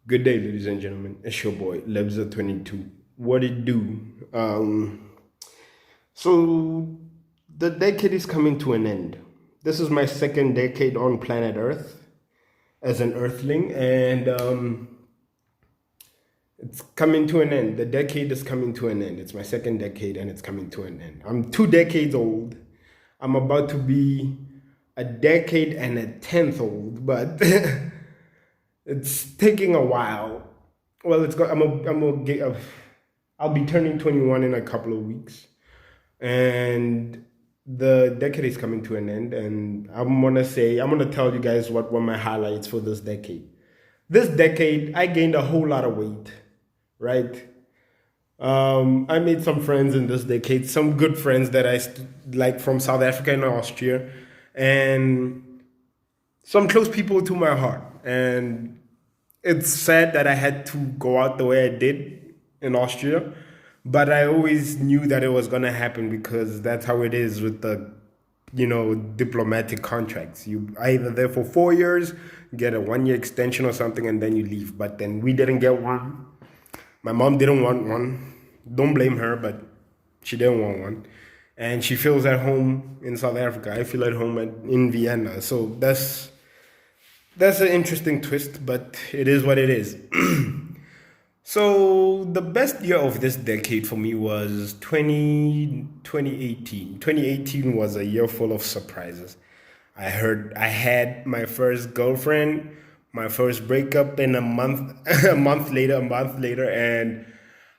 Good day, ladies and gentlemen. It's your boy, Lebza22. What it do? So, the decade is coming to an end. This is my second decade on planet Earth as an Earthling, and it's coming to an end. The decade is coming to an end. It's my second decade, and it's coming to an end. I'm 2 decades old. I'm about to be a decade and a tenth old, but it's taking a while. Well, it's got. I'll be turning 21 in a couple of weeks, and the decade is coming to an end. And I'm gonna tell you guys what were my highlights for this decade. This decade, I gained a whole lot of weight, right? I made some friends in this decade, some good friends that like from South Africa and Austria, and some close people to my heart. And it's sad that I had to go out the way I did in Austria, but I always knew that it was gonna happen because that's how it is with diplomatic contracts. You either there for 4 years, get a 1 year extension or something, and then you leave. But then we didn't get one. My mom didn't want one. Don't blame her, but she didn't want one. And she feels at home in South Africa. I feel at home in Vienna. So that's an interesting twist, but it is what it is. So the best year of this decade for me was 2018. 2018 was a year full of surprises. I had my first girlfriend, my first breakup in a month, a month later, and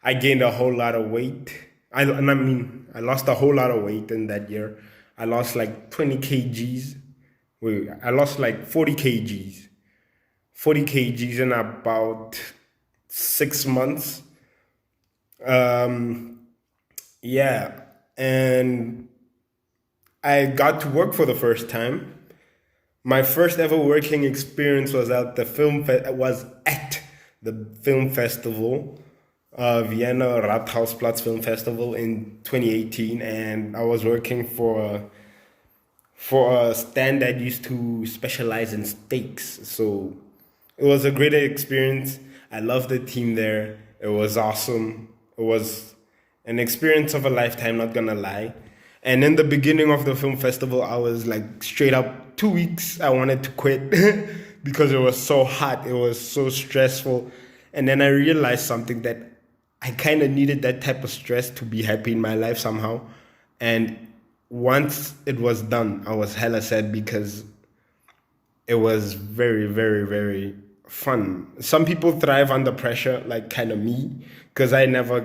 I gained a whole lot of weight. I lost a whole lot of weight in that year. I lost like 20 kgs. Wait, I lost like 40 kgs. 40 kgs in about 6 months. Um, yeah, and I got to work for the first time. My first ever working experience was at the film festival, Vienna Rathausplatz Film Festival in 2018, and I was working for a stand that used to specialize in steaks. So it was a great experience. I loved the team there. It was awesome. It was an experience of a lifetime, not gonna lie. And in the beginning of the film festival, I was like straight up 2 weeks. I wanted to quit because it was so hot. It was so stressful. And then I realized something that I kind of needed that type of stress to be happy in my life somehow. And once it was done, I was hella sad because it was very, very, very fun. Some people thrive under pressure, like kind of me, because I never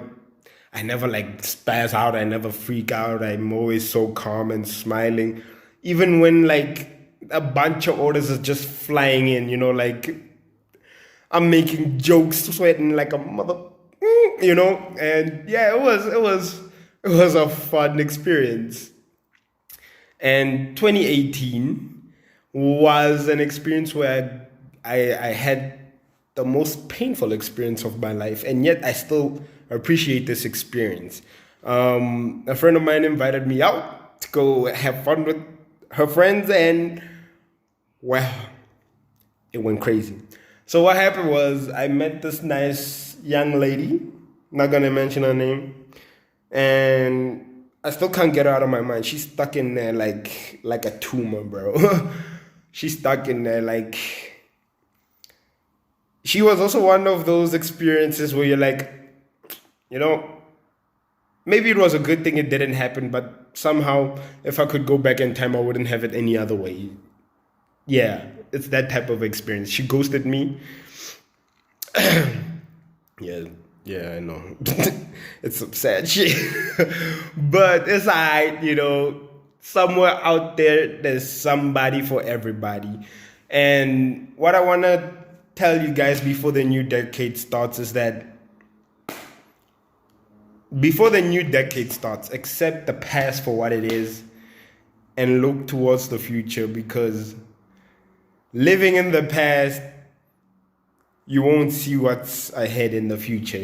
like spaz out. I never freak out. I'm always so calm and smiling, even when like a bunch of orders is just flying in. Like I'm making jokes, sweating like a mother, And yeah, it was a fun experience. And 2018 was an experience where I had the most painful experience of my life, and yet I still appreciate this experience. A friend of mine invited me out to go have fun with her friends, and well, it went crazy. So what happened was I met this nice young lady, not gonna mention her name, and I still can't get her out of my mind. She's stuck in there like a tumor, bro. She's stuck in there like she was also one of those experiences where you're like, you know, maybe it was a good thing it didn't happen, but somehow if I could go back in time, I wouldn't have it any other way. Yeah, it's that type of experience. She ghosted me. Yeah, yeah, I know. It's some sad shit. But it's alright. Somewhere out there, there's somebody for everybody. And what I want to tell you guys before the new decade starts is that before the new decade starts, accept the past for what it is and look towards the future, because living in the past, you won't see what's ahead in the future.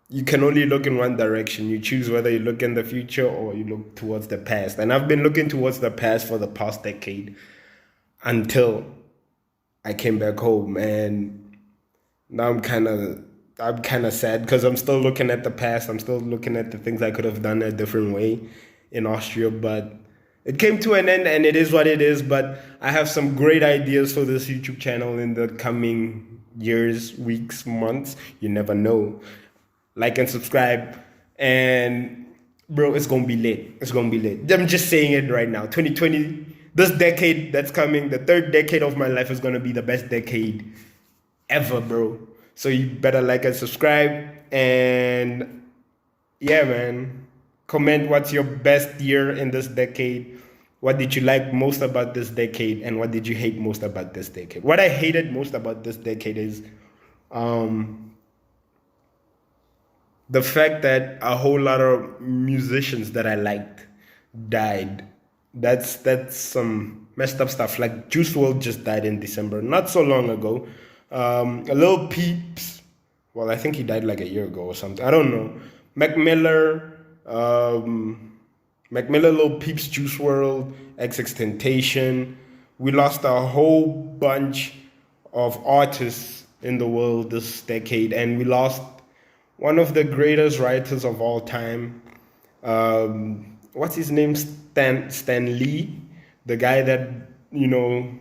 You can only look in one direction. You choose whether you look in the future or you look towards the past. And I've been looking towards the past for the past decade until I came back home. And Now I'm kind of sad because I'm still looking at the past. I'm still looking at the things I could have done a different way in Austria, but it came to an end and it is what it is. But I have some great ideas for this YouTube channel in the coming years, weeks, months. You never know. Like and subscribe. And bro, it's gonna be lit. It's gonna be lit. I'm just saying it right now. 2020, this decade that's coming, the third decade of my life is gonna be the best decade ever, bro. So you better like and subscribe. And yeah, man, comment what's your best year in this decade. What did you like most about this decade, and what did you hate most about this decade? What I hated most about this decade is um, the fact that a whole lot of musicians that I liked died. That's some messed up stuff. Like Juice WRLD just died in December, not so long ago. A Lil Peeps, well, I think he died like a year ago or something. I don't know. Mac Miller, Mac Miller, Lil Peeps, Juice WRLD, XXXTentacion. We lost a whole bunch of artists in the world this decade, and we lost one of the greatest writers of all time. What's his name? Stan Lee, the guy that you know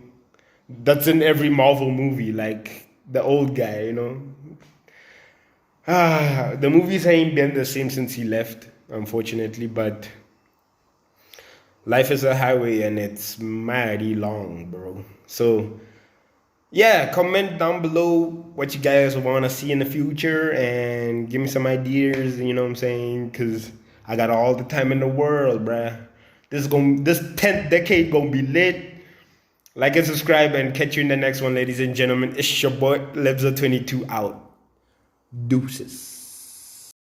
that's in every Marvel movie, like the old guy. The movies ain't been the same since he left, unfortunately. But life is a highway and it's mighty long, bro. So yeah, comment down below what you guys want to see in the future and give me some ideas, you know what I'm saying? Because I got all the time in the world, bruh. This 10th decade gonna be lit. Like and subscribe and catch you in the next one, ladies and gentlemen. It's your boy, Lebza22 out. Deuces.